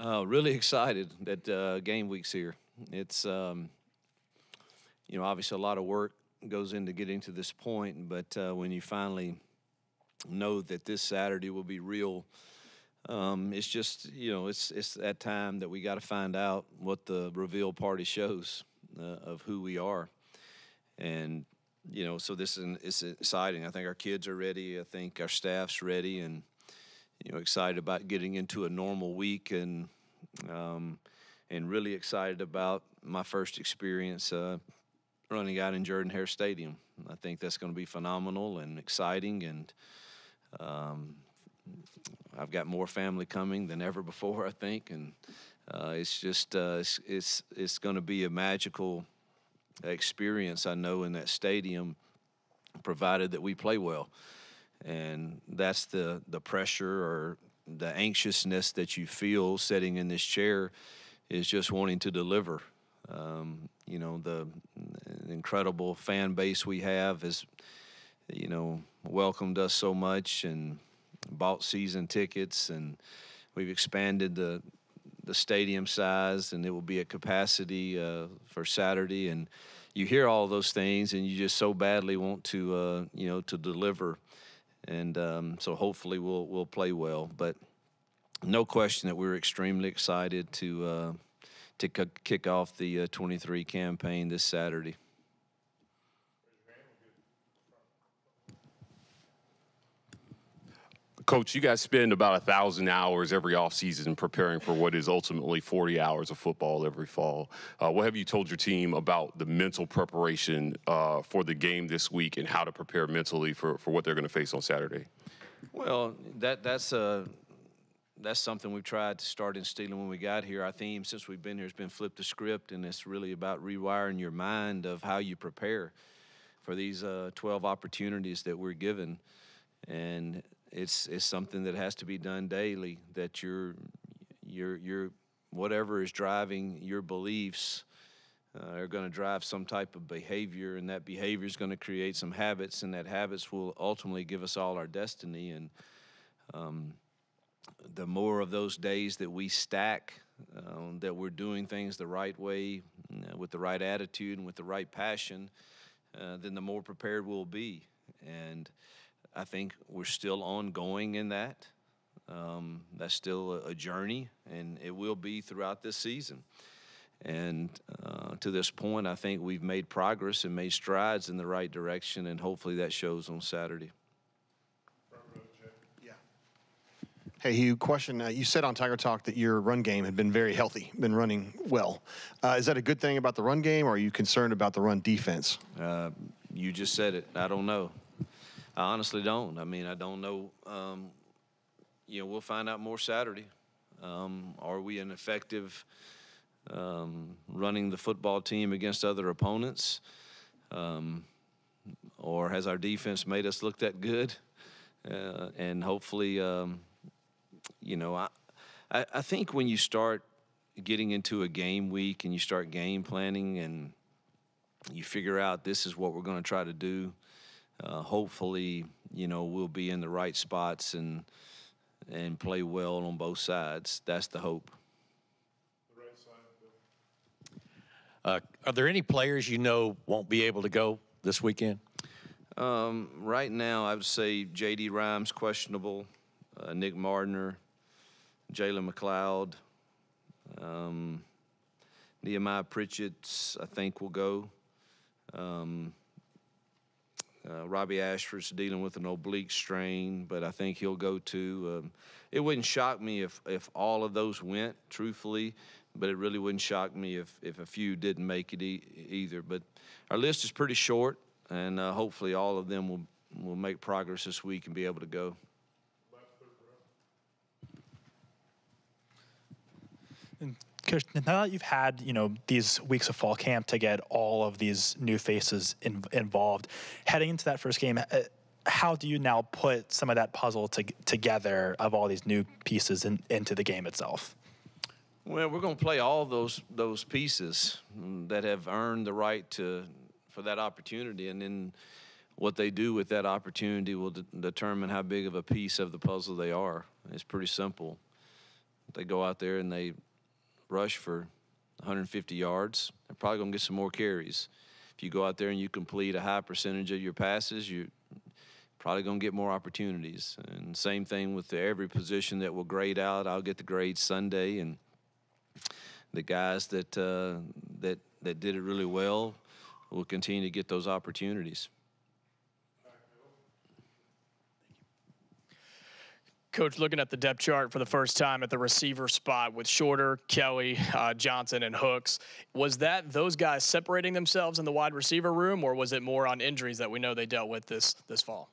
Really excited that game week's here. It's obviously a lot of work goes into getting to this point, but when you finally know that this Saturday will be real, it's just it's that time that we got to find out what the reveal party shows of who we are, and so this is exciting. I think our kids are ready. I think our staff's ready, and excited about getting into a normal week, and really excited about my first experience running out in Jordan-Hare Stadium. I think that's going to be phenomenal and exciting, and I've got more family coming than ever before, I think, and it's just it's going to be a magical experience, I know, in that stadium, provided that we play well. And that's the pressure or the anxiousness that you feel sitting in this chair, is just wanting to deliver. The incredible fan base we have has, welcomed us so much and bought season tickets, and we've expanded the stadium size, and it will be at capacity for Saturday. And you hear all those things, and you just so badly want to, to deliver. And so hopefully we'll play well. But no question that we're extremely excited to kick off the 23 campaign this Saturday. Coach, you guys spend about 1,000 hours every offseason preparing for what is ultimately 40 hours of football every fall. What have you told your team about the mental preparation for the game this week, and how to prepare mentally for what they're going to face on Saturday? Well, that's something we've tried to start instilling when we got here. Our theme since we've been here has been flip the script, and it's really about rewiring your mind of how you prepare for these 12 opportunities that we're given. And it's something that has to be done daily, that your whatever is driving your beliefs are going to drive some type of behavior, and that behavior is going to create some habits, and that habits will ultimately give us all our destiny. And the more of those days that we stack, that we're doing things the right way, with the right attitude and with the right passion, then the more prepared we'll be. And I think we're still ongoing in that. That's still a journey, and it will be throughout this season. And to this point, I think we've made progress and made strides in the right direction, and hopefully that shows on Saturday. Yeah. Hey, Hugh, question. You said on Tiger Talk that your run game had been very healthy, been running well. Is that a good thing about the run game, or are you concerned about the run defense? You just said it. I don't know. I honestly don't. I mean, I don't know. We'll find out more Saturday. Are we an effective running the football team against other opponents? Or has our defense made us look that good? And hopefully, I think when you start getting into a game week and you start game planning and you figure out this is what we're going to try to do, hopefully, we'll be in the right spots and play well on both sides. That's the hope. The right side, Bill. Are there any players won't be able to go this weekend? Right now, I would say J.D. Rhymes questionable, Nick Mardner, Jalen McLeod, Nehemiah Pritchett's, I think, will go. Robbie Ashford's dealing with an oblique strain, but I think he'll go too. It wouldn't shock me if all of those went, truthfully, but it really wouldn't shock me if a few didn't make it either. But our list is pretty short, and hopefully all of them will make progress this week and be able to go. And Coach, now that you've had, these weeks of fall camp to get all of these new faces involved, heading into that first game, how do you now put some of that puzzle together of all these new pieces into the game itself? Well, we're going to play all those pieces that have earned the right for that opportunity, and then what they do with that opportunity will determine how big of a piece of the puzzle they are. It's pretty simple. They go out there and they rush for 150 yards, they're probably going to get some more carries. If you go out there and you complete a high percentage of your passes, you're probably going to get more opportunities. And same thing with every position that will grade out. I'll get the grade Sunday, and the guys that did it really well will continue to get those opportunities. Coach, looking at the depth chart for the first time at the receiver spot with Shorter, Kelly, Johnson, and Hooks, was that those guys separating themselves in the wide receiver room, or was it more on injuries that we know they dealt with this fall?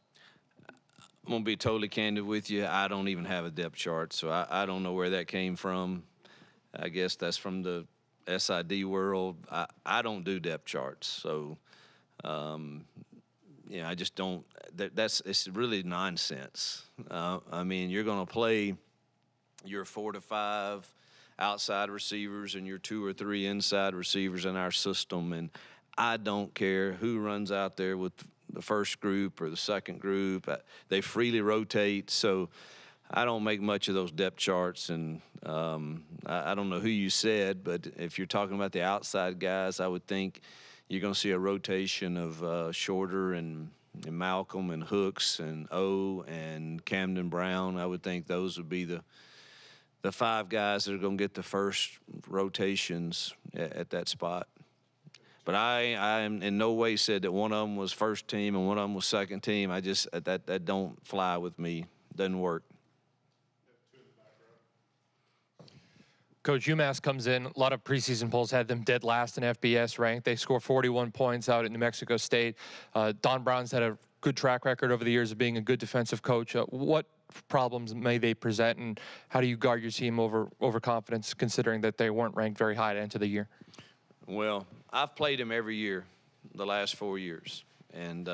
I'm going to be totally candid with you. I don't even have a depth chart, so I don't know where that came from. I guess that's from the SID world. I don't do depth charts, so I just don't. It's really nonsense. I mean, you're going to play your 4 to 5 outside receivers and your 2 or 3 inside receivers in our system, and I don't care who runs out there with the first group or the second group. They freely rotate, so I don't make much of those depth charts. And I don't know who you said, but if you're talking about the outside guys, I would think you're going to see a rotation of Shorter and Malcolm and Hooks and O and Camden Brown. I would think those would be the 5 guys that are going to get the first rotations at that spot. But I am in no way said that one of them was first team and one of them was second team. I just that don't fly with me. Doesn't work. Coach, UMass comes in. A lot of preseason polls had them dead last in FBS rank. They score 41 points out at New Mexico State. Don Brown's had a good track record over the years of being a good defensive coach. What problems may they present, and how do you guard your team over confidence, considering that they weren't ranked very high to enter the year? Well, I've played him every year the last 4 years, and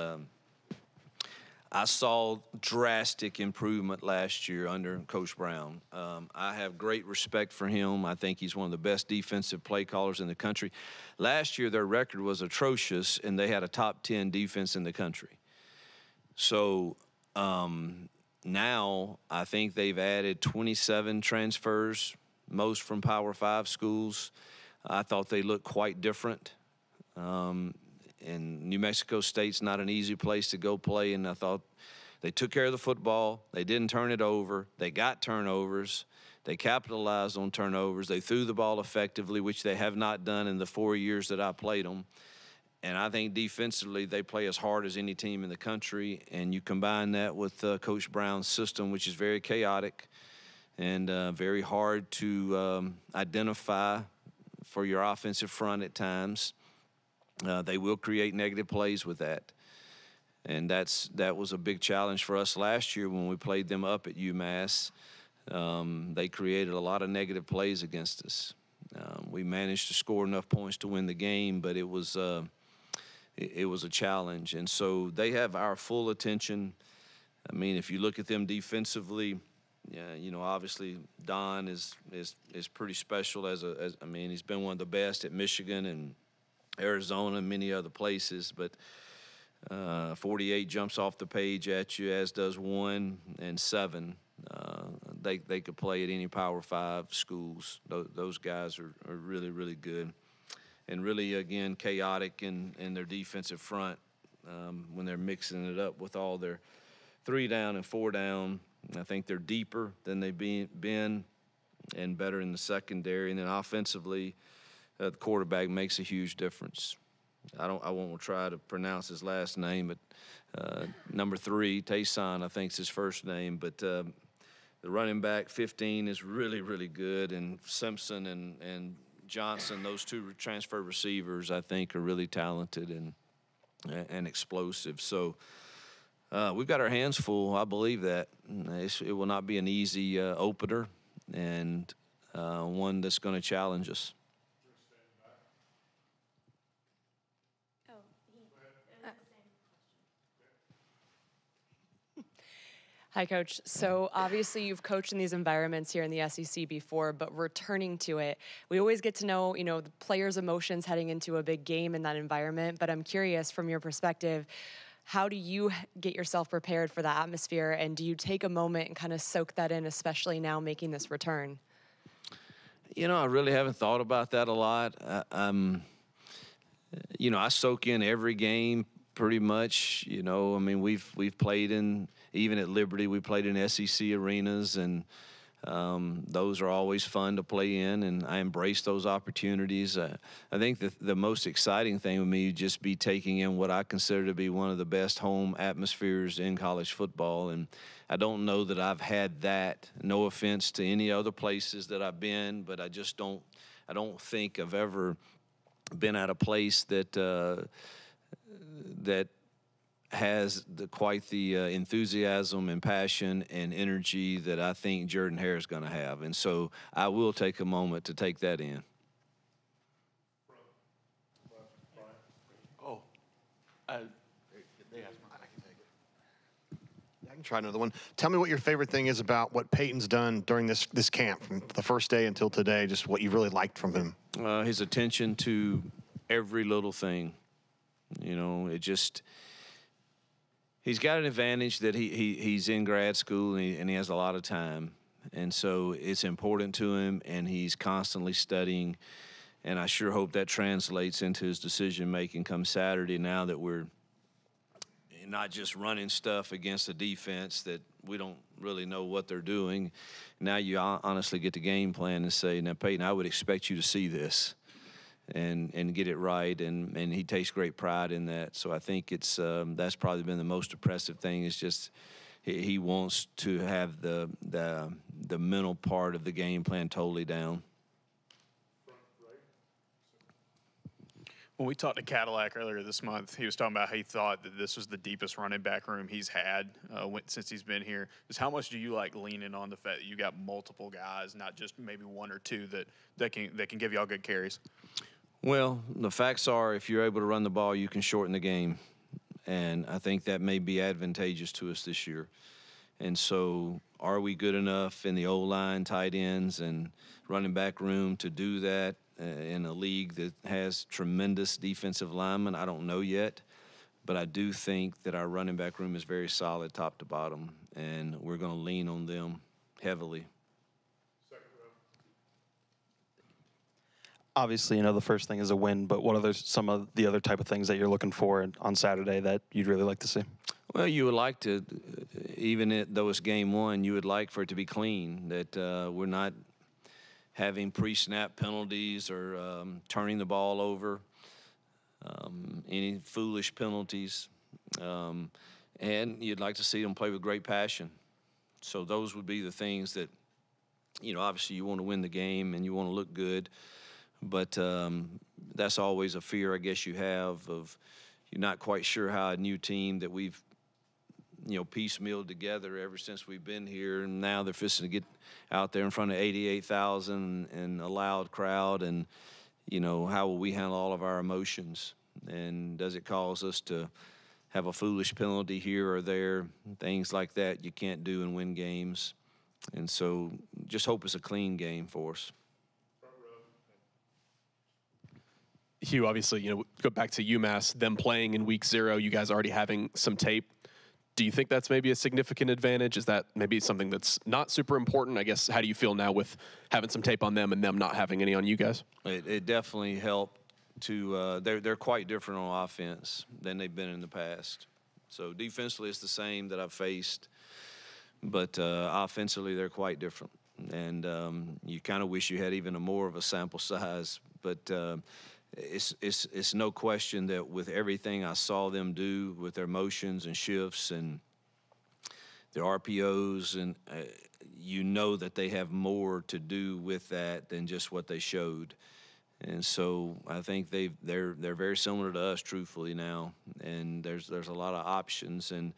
I saw drastic improvement last year under Coach Brown. I have great respect for him. I think he's one of the best defensive play callers in the country. Last year, their record was atrocious, and they had a top 10 defense in the country. So now I think they've added 27 transfers, most from Power 5 schools. I thought they looked quite different. And New Mexico State's not an easy place to go play, and I thought they took care of the football. They didn't turn it over. They got turnovers. They capitalized on turnovers. They threw the ball effectively, which they have not done in the 4 years that I played them. And I think defensively they play as hard as any team in the country, and you combine that with Coach Brown's system, which is very chaotic and very hard to identify for your offensive front at times. They will create negative plays with that. And that was a big challenge for us last year when we played them up at UMass. They created a lot of negative plays against us. We managed to score enough points to win the game, but it was a challenge. And so they have our full attention. I mean, if you look at them defensively, obviously Don is pretty special I mean, he's been one of the best at Michigan and Arizona and many other places, but 48 jumps off the page at you, as does 1 and 7. They could play at any Power 5 schools. Those guys are really, really good. And really, again, chaotic in their defensive front when they're mixing it up with all their 3 down and 4 down. I think they're deeper than they've been and better in the secondary. And then offensively, the quarterback makes a huge difference. I won't try to pronounce his last name, but number 3, Tayson, I think is his first name. But the running back, 15, is really, really good. And Simpson and Johnson, those 2 transfer receivers, I think, are really talented and explosive. So we've got our hands full. I believe that. It will not be an easy opener and one that's going to challenge us. Hi, Coach. So obviously you've coached in these environments here in the SEC before, but returning to it, we always get to know, the players' emotions heading into a big game in that environment. But I'm curious, from your perspective, How do you get yourself prepared for the atmosphere, and do you take a moment and kind of soak that in, especially now making this return? You know, I really haven't thought about that a lot. You know, I soak in every game pretty much. You know, I mean, we've played in, even at Liberty, we played in SEC arenas, and those are always fun to play in, and I embrace those opportunities. I think the most exciting thing with me would just be taking in what I consider to be one of the best home atmospheres in college football, and I don't know that I've had that. No offense to any other places that I've been, but I don't think I've ever been at a place that has quite the enthusiasm and passion and energy that I think Jordan-Hare is going to have. And so I will take a moment to take that in. I can try another one. Tell me what your favorite thing is about what Peyton's done during this camp, from the first day until today, just what you really liked from him. His attention to every little thing. You know, he's got an advantage that he's in grad school and he has a lot of time. And so it's important to him, and he's constantly studying. And I sure hope that translates into his decision-making come Saturday, now that we're not just running stuff against a defense that we don't really know what they're doing. Now you honestly get the game plan and say, now, Peyton, I would expect you to see this and get it right, and he takes great pride in that. So I think it's that's probably been the most impressive thing, is just he wants to have the mental part of the game plan totally down. When we talked to Cadillac earlier this month, he was talking about how he thought that this was the deepest running back room he's had since he's been here. Just how much do you like leaning on the fact that you got multiple guys, not just maybe one or two that can give y'all good carries? Well, the facts are, if you're able to run the ball, you can shorten the game. And I think that may be advantageous to us this year. And so are we good enough in the O-line, tight ends, and running back room to do that in a league that has tremendous defensive linemen? I don't know yet. But I do think that our running back room is very solid top to bottom, and we're going to lean on them heavily. Obviously, you know, the first thing is a win, but what are some of the other type of things that you're looking for on Saturday that you'd really like to see? Well, you would like to, even though it's game one, you would like for it to be clean, that we're not having pre-snap penalties or turning the ball over, any foolish penalties. And you'd like to see them play with great passion. So those would be the things that, you know, obviously you want to win the game and you want to look good. But that's always a fear, I guess, you have of you're not quite sure how a new team that we've, you know, piecemealed together ever since we've been here, and now they're fixing to get out there in front of 88,000 and a loud crowd, and, you know, how will we handle all of our emotions? And does it cause us to have a foolish penalty here or there? Things like that you can't do and win games. And so just hope it's a clean game for us. Hugh, obviously, you know, go back to UMass, them playing in week 0, you guys already having some tape. Do you think that's maybe a significant advantage? Is that maybe something that's not super important? I guess, how do you feel now with having some tape on them and them not having any on you guys? It definitely helped to they're quite different on offense than they've been in the past. So defensively it's the same that I've faced, but offensively they're quite different. And you kind of wish you had even more of a sample size, but it's no question that with everything I saw them do with their motions and shifts and their RPOs, and you know that they have more to do with that than just what they showed. And so I think they're very similar to us, truthfully, now. And there's a lot of options, and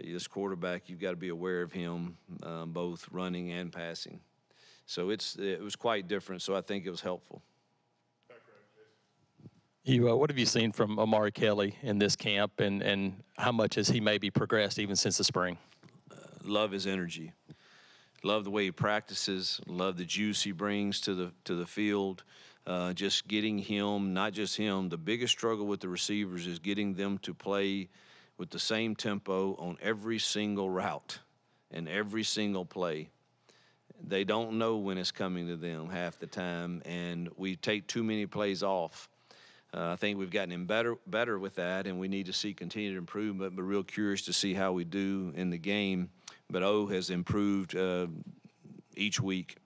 this quarterback, you've got to be aware of him, both running and passing. So it was quite different. So I think it was helpful. What have you seen from Amari Kelly in this camp, and how much has he maybe progressed even since the spring? Love his energy. Love the way he practices. Love the juice he brings to the field. Just getting him, not just him, the biggest struggle with the receivers is getting them to play with the same tempo on every single route and every single play. They don't know when it's coming to them half the time, and we take too many plays off. I think we've gotten better with that, and we need to see continued improvement, but real curious to see how we do in the game. But O has improved each week.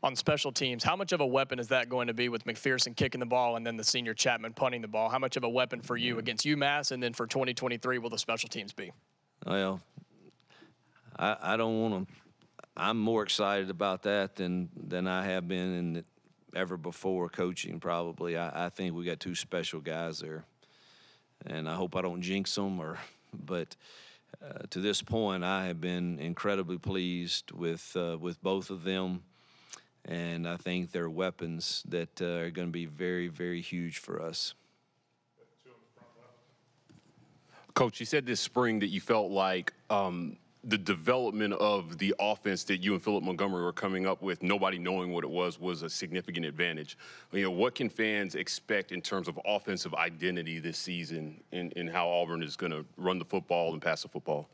On special teams, how much of a weapon is that going to be with McPherson kicking the ball and then the senior Chapman punting the ball? How much of a weapon for you against UMass, and then for 2023 will the special teams be? Well, I don't want to. I'm more excited about that than I have been ever before coaching. Probably, I think we got two special guys there, and I hope I don't jinx them. But to this point, I have been incredibly pleased with both of them. And I think they're weapons that are going to be very, very huge for us. Coach, you said this spring that you felt like the development of the offense that you and Philip Montgomery were coming up with, nobody knowing what it was a significant advantage. You know, what can fans expect in terms of offensive identity this season in how Auburn is going to run the football and pass the football?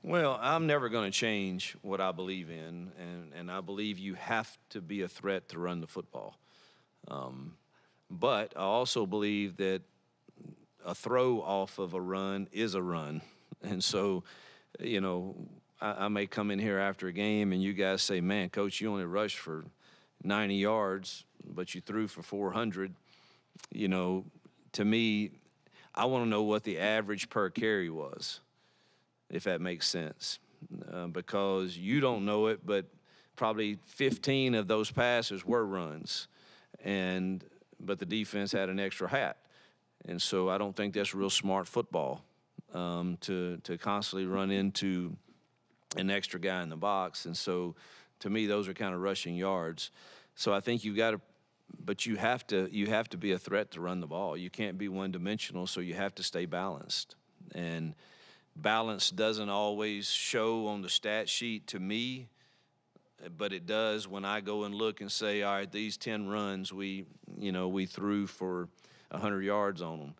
Well, I'm never going to change what I believe in, and I believe you have to be a threat to run the football. But I also believe that a throw off of a run is a run. And so, you know, I may come in here after a game and you guys say, man, Coach, you only rushed for 90 yards, but you threw for 400. You know, to me, I want to know what the average per carry was, if that makes sense, because you don't know it, but probably 15 of those passes were runs, but the defense had an extra hat. And so I don't think that's real smart football, to constantly run into an extra guy in the box. And so to me, those are kind of rushing yards. So I think you have to be a threat to run the ball. You can't be one-dimensional, so you have to stay balanced. And balance doesn't always show on the stat sheet to me, but it does when I go and look and say, all right, these 10 runs we threw for 100 yards on them.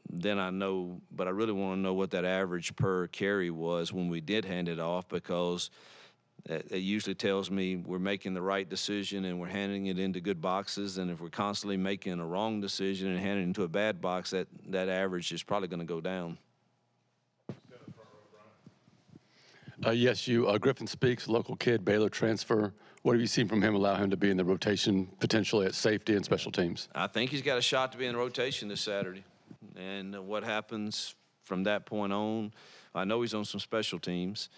Then I know, but I really want to know what that average per carry was when we did hand it off, because it usually tells me we're making the right decision and we're handing it into good boxes. And if we're constantly making a wrong decision and handing it into a bad box, that average is probably going to go down. Yes, Griffin Speaks, local kid, Baylor transfer. What have you seen from him allow him to be in the rotation potentially at safety and special teams? I think he's got a shot to be in the rotation this Saturday. And what happens from that point on, I know he's on some special teams.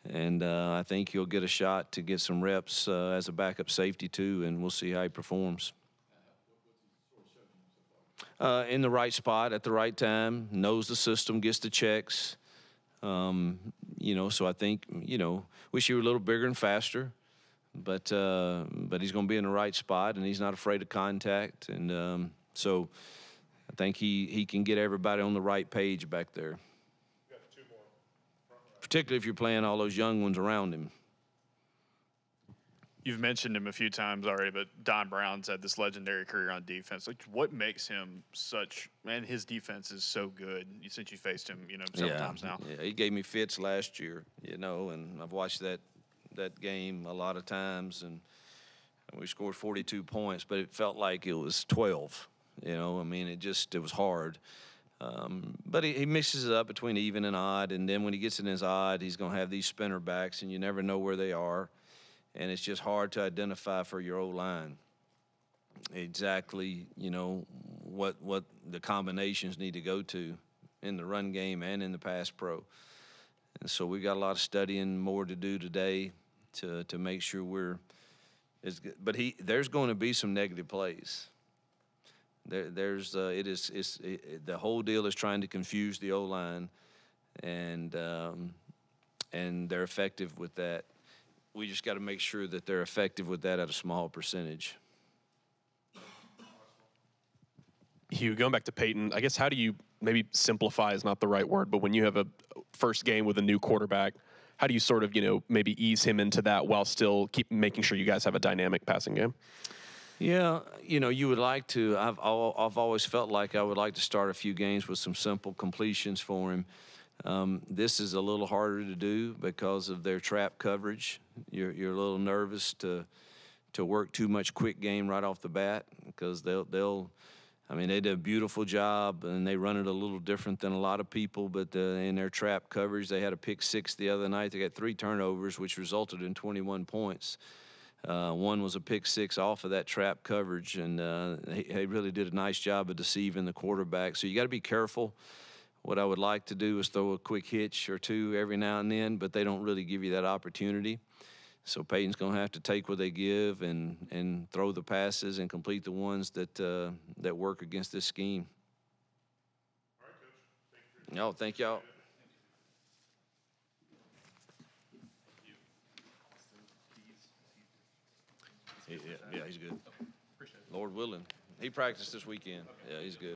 And I think he'll get a shot to get some reps as a backup safety too, and we'll see how he performs. In the right spot at the right time, knows the system, gets the checks. So I think, wish he were a little bigger and faster, but he's going to be in the right spot, and he's not afraid of contact. And so I think he can get everybody on the right page back there. Particularly if you're playing all those young ones around him. You've mentioned him a few times already, but Don Brown's had this legendary career on defense. Like, what makes him such – man, his defense is so good since you faced him, several times now. Yeah, he gave me fits last year, and I've watched that game a lot of times, and we scored 42 points, but it felt like it was 12. It was hard. But he mixes it up between even and odd, and then when he gets in his odd, he's going to have these spinner backs, and you never know where they are. And it's just hard to identify for your O-line exactly, what the combinations need to go to in the run game and in the pass pro. And so we've got a lot of studying more to do today to make sure we're as good. But there's going to be some negative plays. The whole deal is trying to confuse the O-line, and they're effective with that. We just got to make sure that they're effective with that at a small percentage. Hugh, going back to Peyton, I guess how do you, maybe simplify is not the right word, but when you have a first game with a new quarterback, how do you sort of, maybe ease him into that while still keep making sure you guys have a dynamic passing game? Yeah, you know, you would like to. I've always felt like I would like to start a few games with some simple completions for him. This is a little harder to do because of their trap coverage. You're a little nervous to work too much quick game right off the bat because they'll. I mean, they did a beautiful job, and they run it a little different than a lot of people. But in their trap coverage, they had a pick six the other night. They got 3 turnovers, which resulted in 21 points. One was a pick six off of that trap coverage, and he really did a nice job of deceiving the quarterback. So you got to be careful. What I would like to do is throw a quick hitch or two every now and then, but they don't really give you that opportunity. So Peyton's going to have to take what they give and throw the passes and complete the ones that work against this scheme. All right, Coach. Thank you. No, thank y'all. Yeah, he's good. Lord willing. He practiced this weekend. Yeah, he's good.